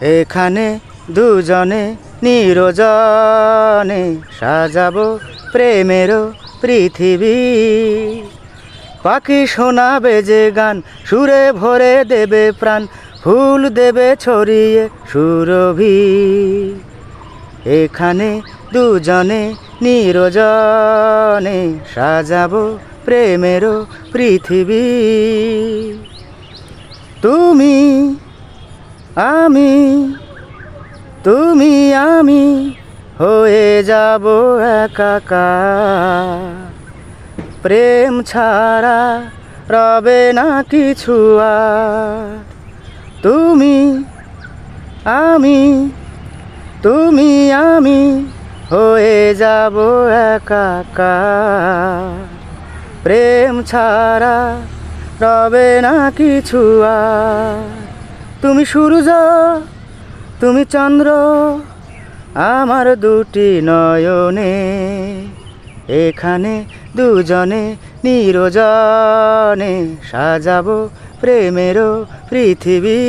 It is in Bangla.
এখানে দুজনে নিরজনে সাজাবো প্রেমেরও পৃথিবী। পাখি শোনাবে যে গান, সুরে ভরে দেবে প্রাণ, ফুল দেবে ছড়িয়ে সুরভি। এখানে দুজনে নিরজনে সাজাবো প্রেমেরও পৃথিবী। তুমি আমি, তুমি আমি হয়ে যাব একাকার। প্রেম ছাড়া রবে না কিছু আর। তুমি আমি, তুমি আমি হয়ে যাব একাকার। প্রেম ছাড়া রবে না কিছু আর। তুমি সূর্য, তুমি চন্দ্র আমার দুটি নয়নে। এখানে দুজনে নিরজনে সাজাবো প্রেমেরও পৃথিবী।